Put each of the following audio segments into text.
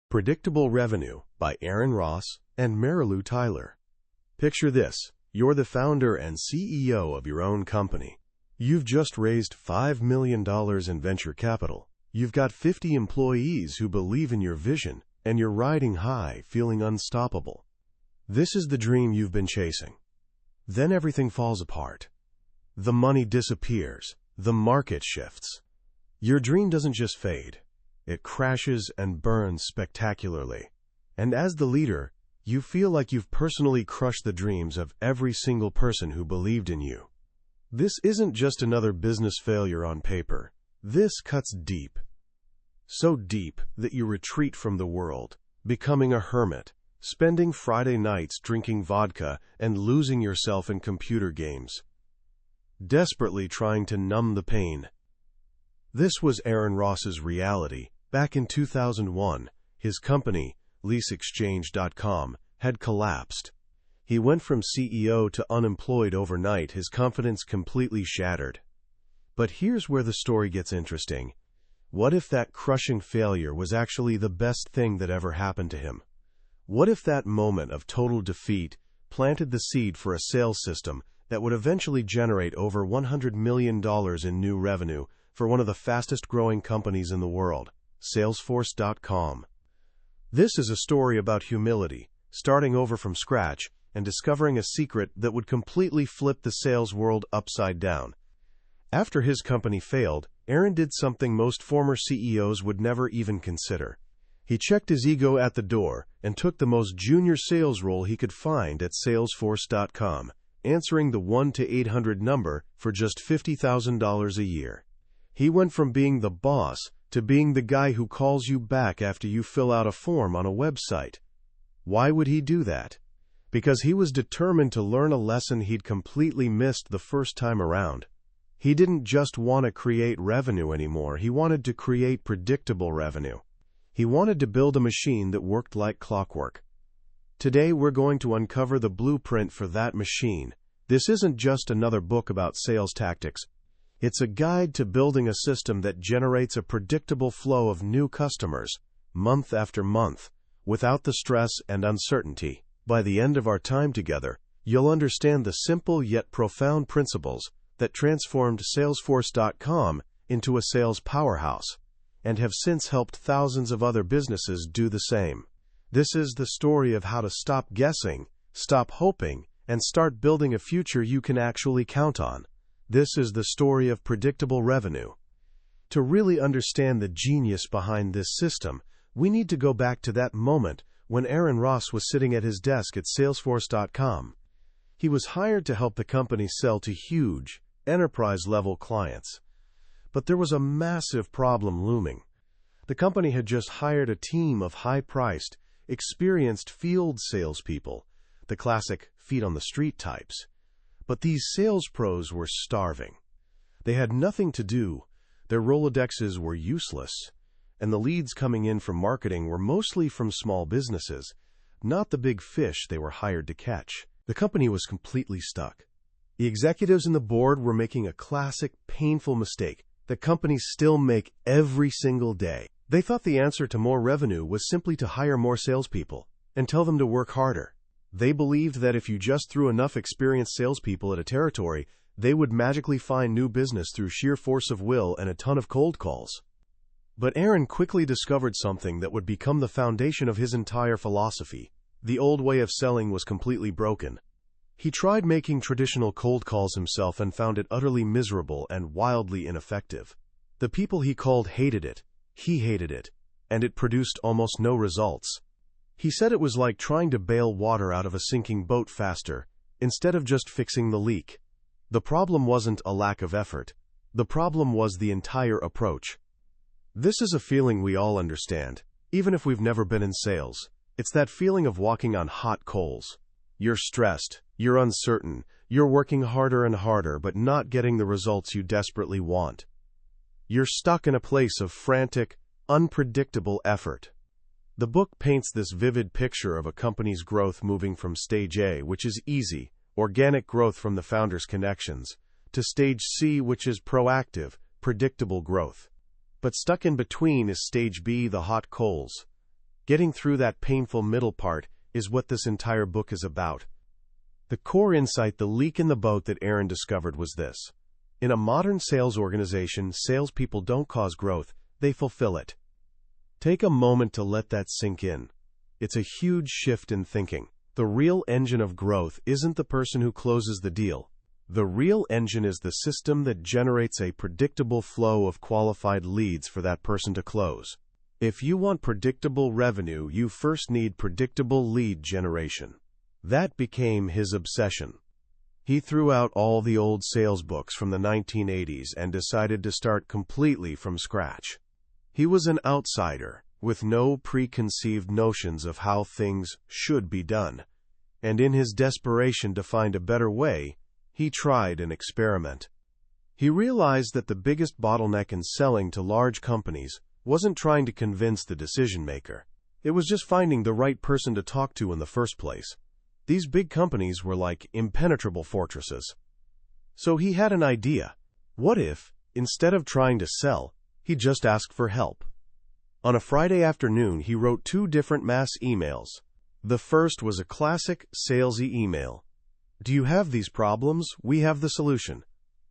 Predictable Revenue by Aaron Ross and Marilou Tyler. Picture this. You're the founder and CEO of your own company. You've just raised $5 million in venture capital. You've got 50 employees who believe in your vision, and you're riding high, feeling unstoppable. This is the dream you've been chasing. Then everything falls apart. The money disappears. The market shifts. Your dream doesn't just fade. It crashes and burns spectacularly. And as the leader, you feel like you've personally crushed the dreams of every single person who believed in you. This isn't just another business failure on paper. This cuts deep. So deep that you retreat from the world, becoming a hermit, spending Friday nights drinking vodka and losing yourself in computer games, desperately trying to numb the pain. This was Aaron Ross's reality. Back in 2001, his company, leaseexchange.com, had collapsed. He went from CEO to unemployed overnight, his confidence completely shattered. But here's where the story gets interesting. What if that crushing failure was actually the best thing that ever happened to him? What if that moment of total defeat planted the seed for a sales system that would eventually generate over $100 million in new revenue for one of the fastest-growing companies in the world, Salesforce.com. This is a story about humility, starting over from scratch and discovering a secret that would completely flip the sales world upside down. After his company failed, Aaron did something most former CEOs would never even consider. He checked his ego at the door and took the most junior sales role he could find at Salesforce.com, answering the 1 to 800 number for just $50,000 a year. He went from being the boss to being the guy who calls you back after you fill out a form on a website. Why would he do that? Because he was determined to learn a lesson he'd completely missed the first time around. He didn't just want to create revenue anymore, he wanted to create predictable revenue. He wanted to build a machine that worked like clockwork. Today we're going to uncover the blueprint for that machine. This isn't just another book about sales tactics. It's a guide to building a system that generates a predictable flow of new customers, month after month, without the stress and uncertainty. By the end of our time together, you'll understand the simple yet profound principles that transformed Salesforce.com into a sales powerhouse, and have since helped thousands of other businesses do the same. This is the story of how to stop guessing, stop hoping, and start building a future you can actually count on. This is the story of predictable revenue. To really understand the genius behind this system, we need to go back to that moment when Aaron Ross was sitting at his desk at Salesforce.com. He was hired to help the company sell to huge, enterprise-level clients. But there was a massive problem looming. The company had just hired a team of high-priced, experienced field salespeople, the classic feet-on-the-street types. But these sales pros were starving. They had nothing to do, their Rolodexes were useless, and the leads coming in from marketing were mostly from small businesses, not the big fish they were hired to catch. The company was completely stuck. The executives and the board were making a classic, painful mistake that companies still make every single day. They thought the answer to more revenue was simply to hire more salespeople and tell them to work harder. They believed that if you just threw enough experienced salespeople at a territory, they would magically find new business through sheer force of will and a ton of cold calls. But Aaron quickly discovered something that would become the foundation of his entire philosophy. The old way of selling was completely broken. He tried making traditional cold calls himself and found it utterly miserable and wildly ineffective. The people he called hated it, he hated it, and it produced almost no results. He said it was like trying to bail water out of a sinking boat faster, instead of just fixing the leak. The problem wasn't a lack of effort. The problem was the entire approach. This is a feeling we all understand, even if we've never been in sales. It's that feeling of walking on hot coals. You're stressed, you're uncertain, you're working harder and harder but not getting the results you desperately want. You're stuck in a place of frantic, unpredictable effort. The book paints this vivid picture of a company's growth moving from stage A, which is easy, organic growth from the founder's connections, to stage C, which is proactive, predictable growth. But stuck in between is stage B, the hot coals. Getting through that painful middle part is what this entire book is about. The core insight, the leak in the boat that Aaron discovered was this. In a modern sales organization, salespeople don't cause growth, they fulfill it. Take a moment to let that sink in. It's a huge shift in thinking. The real engine of growth isn't the person who closes the deal. The real engine is the system that generates a predictable flow of qualified leads for that person to close. If you want predictable revenue, you first need predictable lead generation. That became his obsession. He threw out all the old sales books from the 1980s and decided to start completely from scratch. He was an outsider, with no preconceived notions of how things should be done. And in his desperation to find a better way, he tried an experiment. He realized that the biggest bottleneck in selling to large companies wasn't trying to convince the decision-maker. It was just finding the right person to talk to in the first place. These big companies were like impenetrable fortresses. So he had an idea. What if, instead of trying to sell, he just asked for help? On a Friday afternoon, he wrote 2 different mass emails. The first was a classic salesy email. Do you have these problems? We have the solution.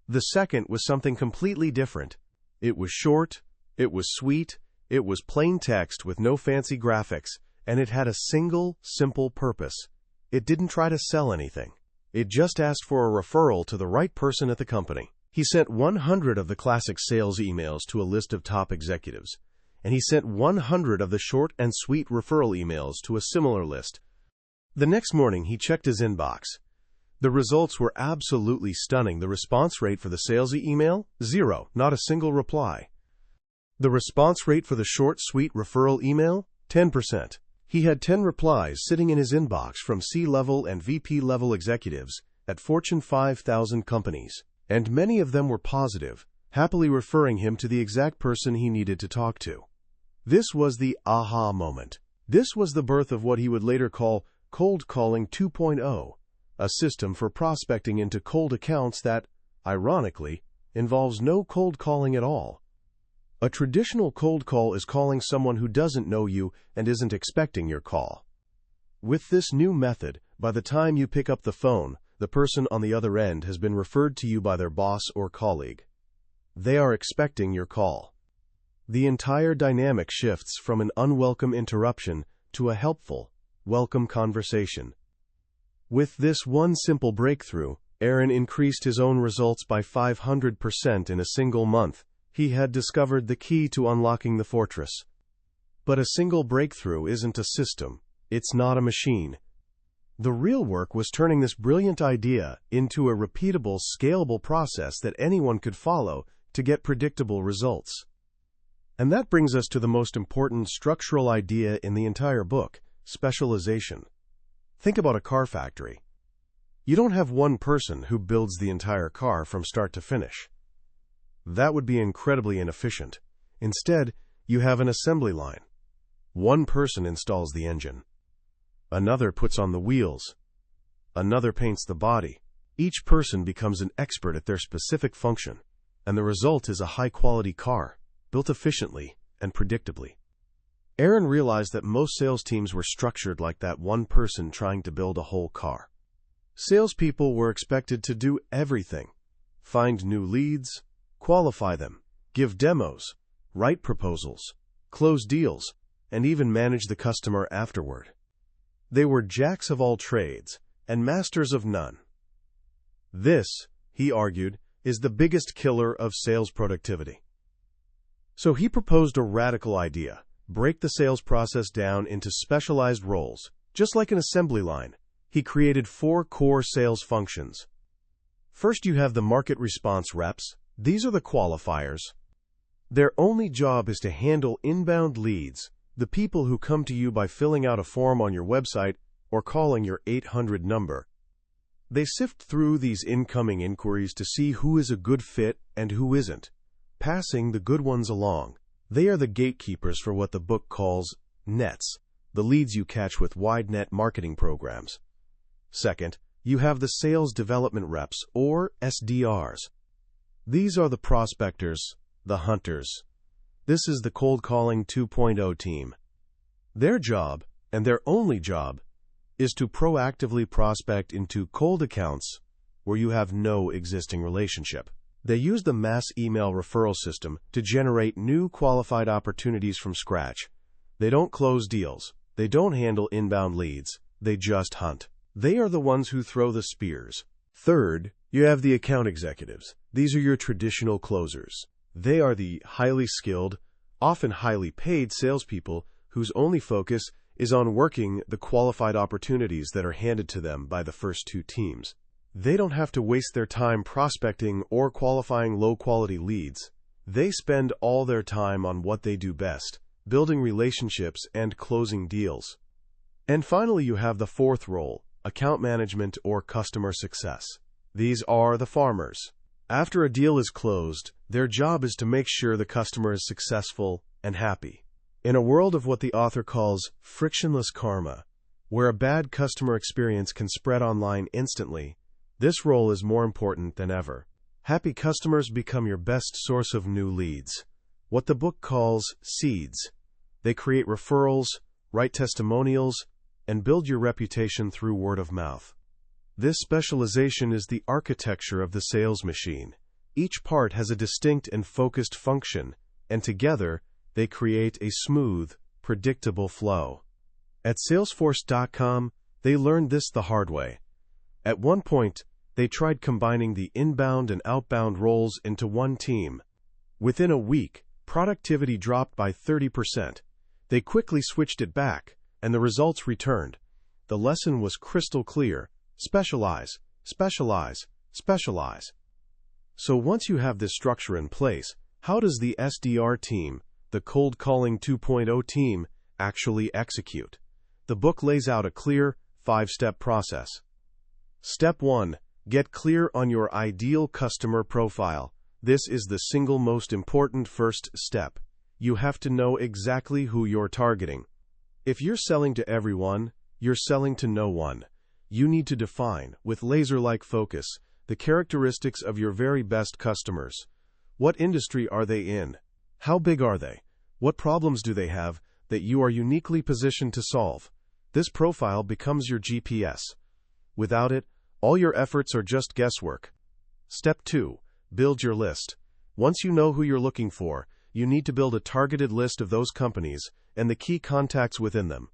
The second was something completely different. It was short, it was sweet, it was plain text with no fancy graphics, and it had a single, simple purpose. It didn't try to sell anything. It just asked for a referral to the right person at the company. He sent 100 of the classic sales emails to a list of top executives, and he sent 100 of the short and sweet referral emails to a similar list. The next morning, he checked his inbox. The results were absolutely stunning. The response rate for the salesy email? 0, not a single reply. The response rate for the short, sweet referral email? 10%. He had 10 replies sitting in his inbox from C-level and VP-level executives at Fortune 5,000 companies, and many of them were positive, happily referring him to the exact person he needed to talk to. This was the aha moment. This was the birth of what he would later call cold calling 2.0, a system for prospecting into cold accounts that, ironically, involves no cold calling at all. A traditional cold call is calling someone who doesn't know you and isn't expecting your call. With this new method, by the time you pick up the phone, the person on the other end has been referred to you by their boss or colleague. They are expecting your call. The entire dynamic shifts from an unwelcome interruption to a helpful, welcome conversation. With this one simple breakthrough, Aaron increased his own results by 500% in a single month. He had discovered the key to unlocking the fortress. But a single breakthrough isn't a system. It's not a machine. The real work was turning this brilliant idea into a repeatable, scalable process that anyone could follow to get predictable results. And that brings us to the most important structural idea in the entire book, specialization. Think about a car factory. You don't have one person who builds the entire car from start to finish. That would be incredibly inefficient. Instead, you have an assembly line. One person installs the engine. Another puts on the wheels. Another paints the body. Each person becomes an expert at their specific function, and the result is a high-quality car, built efficiently and predictably. Aaron realized that most sales teams were structured like that, one person trying to build a whole car. Salespeople were expected to do everything: find new leads, qualify them, give demos, write proposals, close deals, and even manage the customer afterward. They were jacks of all trades and masters of none. This, he argued, is the biggest killer of sales productivity. So he proposed a radical idea: break the sales process down into specialized roles, just like an assembly line. He created 4 core sales functions. First, you have the market response reps. These are the qualifiers. Their only job is to handle inbound leads, the people who come to you by filling out a form on your website or calling your 800 number. They sift through these incoming inquiries to see who is a good fit and who isn't, passing the good ones along. They are the gatekeepers for what the book calls nets, the leads you catch with wide net marketing programs. Second, you have the sales development reps, or SDRs. These are the prospectors, the hunters. This is the cold calling 2.0 team. Their job, and their only job, is to proactively prospect into cold accounts where you have no existing relationship. They use the mass email referral system to generate new qualified opportunities from scratch. They don't close deals. They don't handle inbound leads. They just hunt. They are the ones who throw the spears. Third, you have the account executives. These are your traditional closers. They are the highly skilled, often highly paid salespeople whose only focus is on working the qualified opportunities that are handed to them by the first two teams. They don't have to waste their time prospecting or qualifying low-quality leads. They spend all their time on what they do best, building relationships and closing deals. And finally, you have the fourth role, account management or customer success. These are the farmers. After a deal is closed, their job is to make sure the customer is successful and happy. In a world of what the author calls frictionless karma, where a bad customer experience can spread online instantly, this role is more important than ever. Happy customers become your best source of new leads, what the book calls seeds. They create referrals, write testimonials, and build your reputation through word of mouth. This specialization is the architecture of the sales machine. Each part has a distinct and focused function, and together, they create a smooth, predictable flow. At Salesforce.com, they learned this the hard way. At one point, they tried combining the inbound and outbound roles into one team. Within a week, productivity dropped by 30%. They quickly switched it back, and the results returned. The lesson was crystal clear. Specialize, specialize, specialize. So once you have this structure in place, how does the SDR team, the Cold Calling 2.0 team, actually execute? The book lays out a clear, 5-step process. Step 1. Get clear on your ideal customer profile. This is the single most important first step. You have to know exactly who you're targeting. If you're selling to everyone, you're selling to no one. You need to define, with laser-like focus, the characteristics of your very best customers. What industry are they in? How big are they? What problems do they have that you are uniquely positioned to solve? This profile becomes your GPS. Without it, all your efforts are just guesswork. Step 2. Build your list. Once you know who you're looking for, you need to build a targeted list of those companies and the key contacts within them.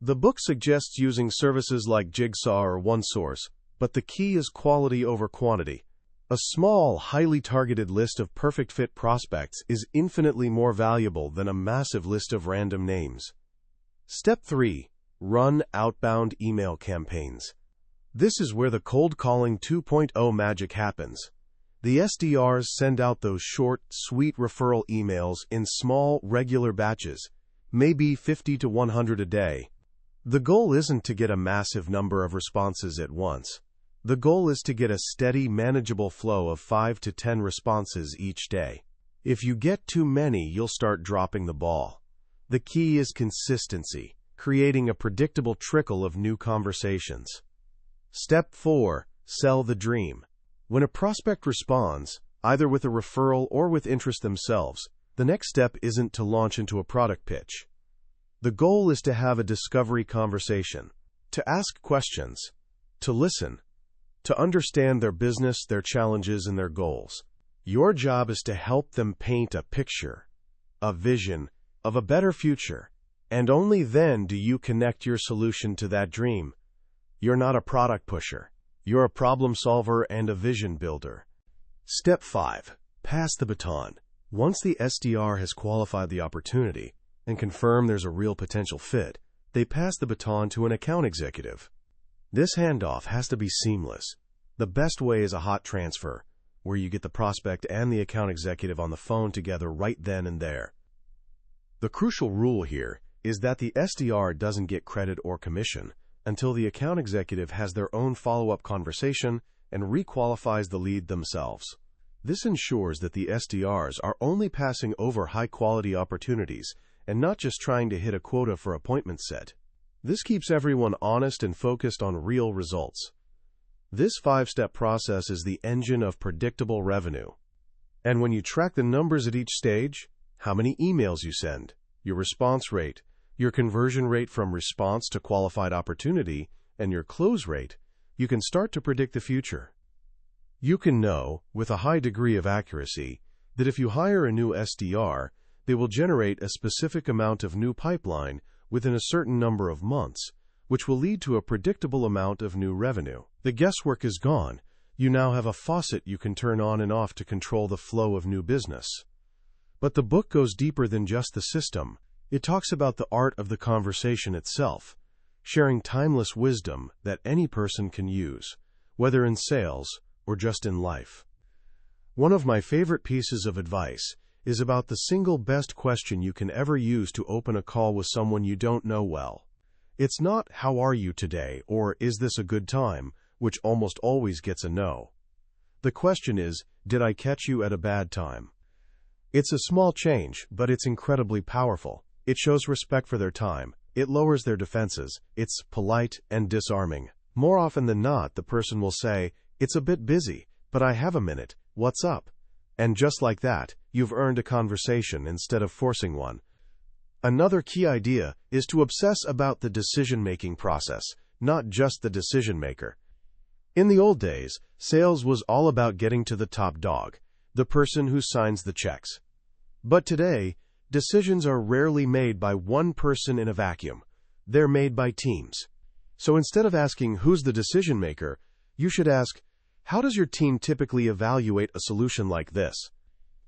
The book suggests using services like Jigsaw or OneSource, but the key is quality over quantity. A small, highly targeted list of perfect fit prospects is infinitely more valuable than a massive list of random names. Step 3. Run outbound email campaigns. This is where the Cold Calling 2.0 magic happens. The SDRs send out those short, sweet referral emails in small, regular batches, maybe 50 to 100 a day. The goal isn't to get a massive number of responses at once. The goal is to get a steady, manageable flow of 5 to 10 responses each day. If you get too many, you'll start dropping the ball. The key is consistency, creating a predictable trickle of new conversations. Step 4. Sell the dream. When a prospect responds, either with a referral or with interest themselves, the next step isn't to launch into a product pitch. The goal is to have a discovery conversation, to ask questions, to listen, to understand their business, their challenges, and their goals. Your job is to help them paint a picture, a vision of a better future, and only then do you connect your solution to that dream. You're not a product pusher. You're a problem solver and a vision builder. Step 5. Pass the baton. Once the SDR has qualified the opportunity and confirmed there's a real potential fit, they pass the baton to an account executive. This handoff has to be seamless. The best way is a hot transfer, where you get the prospect and the account executive on the phone together right then and there. The crucial rule here is that the SDR doesn't get credit or commission until the account executive has their own follow-up conversation and requalifies the lead themselves. This ensures that the SDRs are only passing over high-quality opportunities and not just trying to hit a quota for appointment set. This keeps everyone honest and focused on real results. This 5-step process is the engine of predictable revenue. And when you track the numbers at each stage, how many emails you send, your response rate, your conversion rate from response to qualified opportunity, and your close rate, you can start to predict the future. You can know, with a high degree of accuracy, that if you hire a new SDR, they will generate a specific amount of new pipeline within a certain number of months, which will lead to a predictable amount of new revenue. The guesswork is gone. You now have a faucet you can turn on and off to control the flow of new business. But the book goes deeper than just the system. It talks about the art of the conversation itself, sharing timeless wisdom that any person can use, whether in sales or just in life. One of my favorite pieces of advice is about the single best question you can ever use to open a call with someone you don't know well. It's not, "How are you today?" or "Is this a good time?" which almost always gets a no. The question is, "Did I catch you at a bad time?" It's a small change, but it's incredibly powerful. It shows respect for their time. It lowers their defenses. It's polite and disarming. More often than not, the person will say, "It's a bit busy, but I have a minute. What's up?" And just like that, you've earned a conversation instead of forcing one. Another key idea is to obsess about the decision-making process, not just the decision-maker. In the old days, sales was all about getting to the top dog, the person who signs the checks. But today, decisions are rarely made by one person in a vacuum. They're made by teams. So instead of asking who's the decision-maker, you should ask, how does your team typically evaluate a solution like this?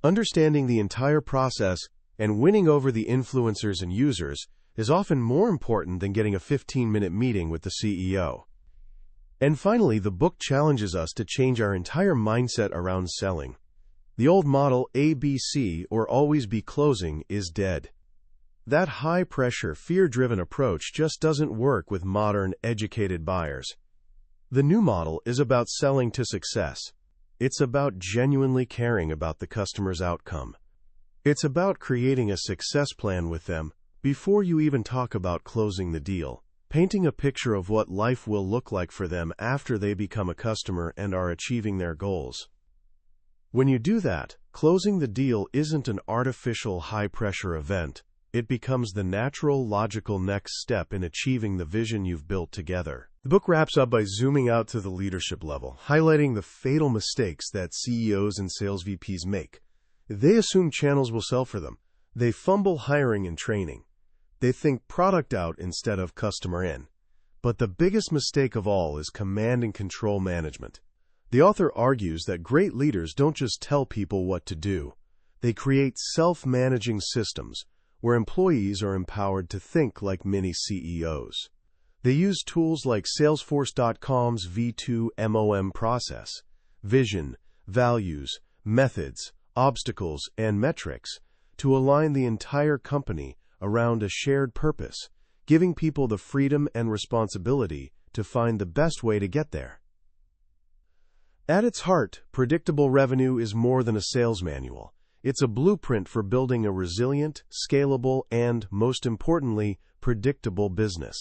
Understanding the entire process and winning over the influencers and users is often more important than getting a 15-minute meeting with the CEO. And finally, the book challenges us to change our entire mindset around selling. The old model, ABC, or always be closing, is dead. That high-pressure, fear-driven approach just doesn't work with modern, educated buyers. The new model is about selling to success. It's about genuinely caring about the customer's outcome. It's about creating a success plan with them before you even talk about closing the deal, painting a picture of what life will look like for them after they become a customer and are achieving their goals. When you do that, closing the deal isn't an artificial high-pressure event. It becomes the natural, logical next step in achieving the vision you've built together. The book wraps up by zooming out to the leadership level, highlighting the fatal mistakes that CEOs and sales VPs make. They assume channels will sell for them. They fumble hiring and training. They think product out instead of customer in. But the biggest mistake of all is command and control management. The author argues that great leaders don't just tell people what to do. They create self-managing systems where employees are empowered to think like mini CEOs. They use tools like Salesforce.com's V2MOM process, vision, values, methods, obstacles, and metrics to align the entire company around a shared purpose, giving people the freedom and responsibility to find the best way to get there. At its heart, predictable revenue is more than a sales manual. It's a blueprint for building a resilient, scalable, and, most importantly, predictable business.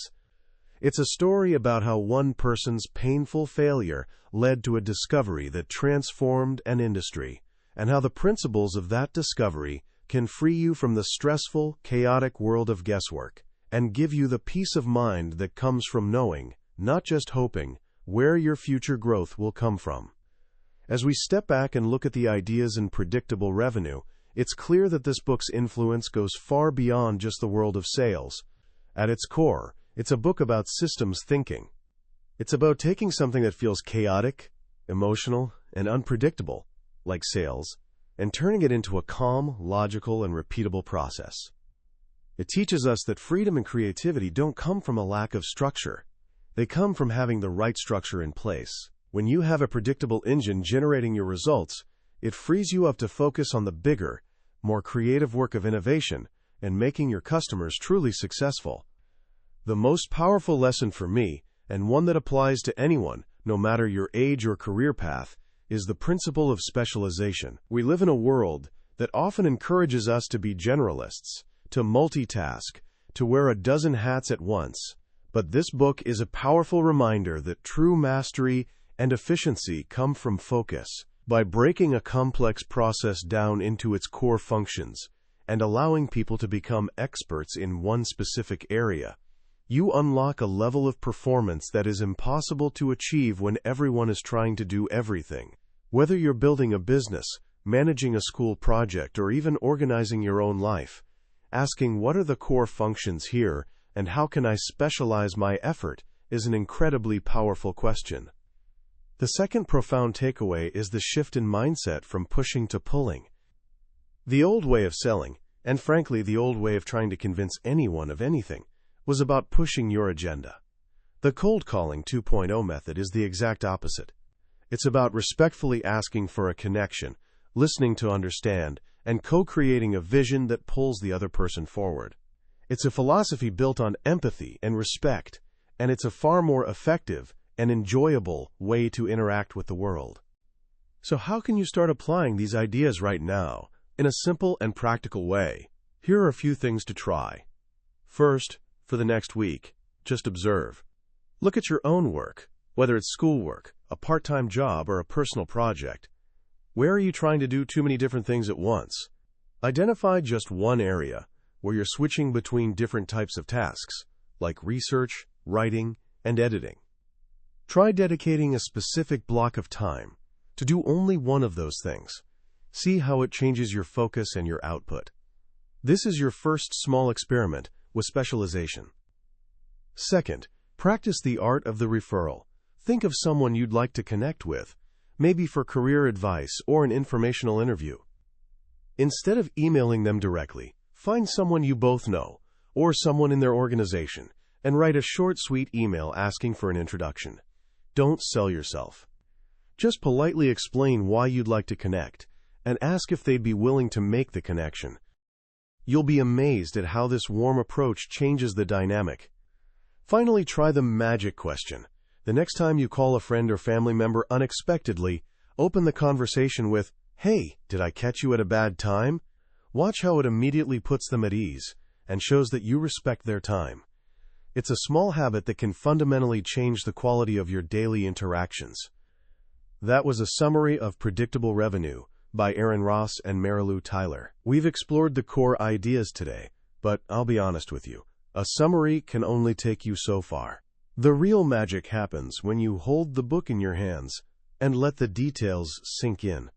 It's a story about how one person's painful failure led to a discovery that transformed an industry, and how the principles of that discovery can free you from the stressful, chaotic world of guesswork, and give you the peace of mind that comes from knowing, not just hoping, where your future growth will come from. As we step back and look at the ideas in predictable revenue, it's clear that this book's influence goes far beyond just the world of sales. At its core, it's a book about systems thinking. It's about taking something that feels chaotic, emotional, and unpredictable, like sales, and turning it into a calm, logical, and repeatable process. It teaches us that freedom and creativity don't come from a lack of structure. They come from having the right structure in place. When you have a predictable engine generating your results, it frees you up to focus on the bigger, more creative work of innovation and making your customers truly successful. The most powerful lesson for me, and one that applies to anyone, no matter your age or career path, is the principle of specialization. We live in a world that often encourages us to be generalists, to multitask, to wear a dozen hats at once. But this book is a powerful reminder that true mastery and efficiency come from focus. By breaking a complex process down into its core functions and allowing people to become experts in one specific area, you unlock a level of performance that is impossible to achieve when everyone is trying to do everything. Whether you're building a business, managing a school project, or even organizing your own life, asking what are the core functions here and how can I specialize my effort is an incredibly powerful question. The second profound takeaway is the shift in mindset from pushing to pulling. The old way of selling, and frankly the old way of trying to convince anyone of anything, was about pushing your agenda. The cold calling 2.0 method is the exact opposite. It's about respectfully asking for a connection, listening to understand, and co-creating a vision that pulls the other person forward. It's a philosophy built on empathy and respect, and it's a far more effective and enjoyable way to interact with the world. So how can you start applying these ideas right now, in a simple and practical way? Here are a few things to try. First, for the next week, just observe. Look at your own work, whether it's schoolwork, a part-time job, or a personal project. Where are you trying to do too many different things at once? Identify just one area where you're switching between different types of tasks, like research, writing, and editing. Try dedicating a specific block of time to do only one of those things. See how it changes your focus and your output. This is your first small experiment with specialization. Second, practice the art of the referral. Think of someone you'd like to connect with, maybe for career advice or an informational interview. Instead of emailing them directly, find someone you both know, or someone in their organization, and write a short, sweet email asking for an introduction. Don't sell yourself. Just politely explain why you'd like to connect, and ask if they'd be willing to make the connection. You'll be amazed at how this warm approach changes the dynamic. Finally, try the magic question. The next time you call a friend or family member unexpectedly, open the conversation with, "Hey, did I catch you at a bad time?" Watch how it immediately puts them at ease and shows that you respect their time. It's a small habit that can fundamentally change the quality of your daily interactions. That was a summary of Predictable Revenue by Aaron Ross and Marilou Tyler. We've explored the core ideas today, but I'll be honest with you, a summary can only take you so far. The real magic happens when you hold the book in your hands and let the details sink in.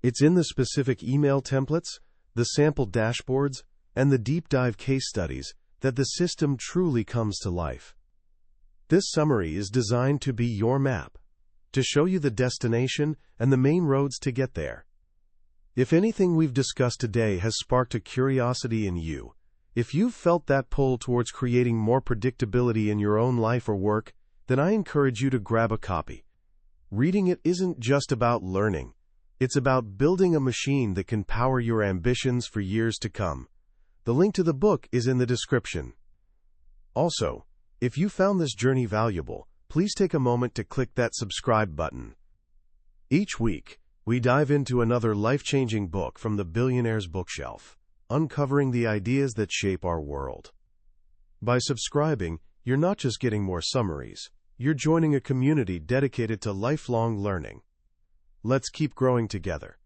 It's in the specific email templates, the sample dashboards, and the deep dive case studies that the system truly comes to life. This summary is designed to be your map, to show you the destination and the main roads to get there. If anything we've discussed today has sparked a curiosity in you, if you've felt that pull towards creating more predictability in your own life or work, then I encourage you to grab a copy. Reading it isn't just about learning. It's about building a machine that can power your ambitions for years to come. The link to the book is in the description. Also, if you found this journey valuable, please take a moment to click that subscribe button. Each week, we dive into another life-changing book from the billionaire's bookshelf, uncovering the ideas that shape our world. By subscribing, you're not just getting more summaries, you're joining a community dedicated to lifelong learning. Let's keep growing together.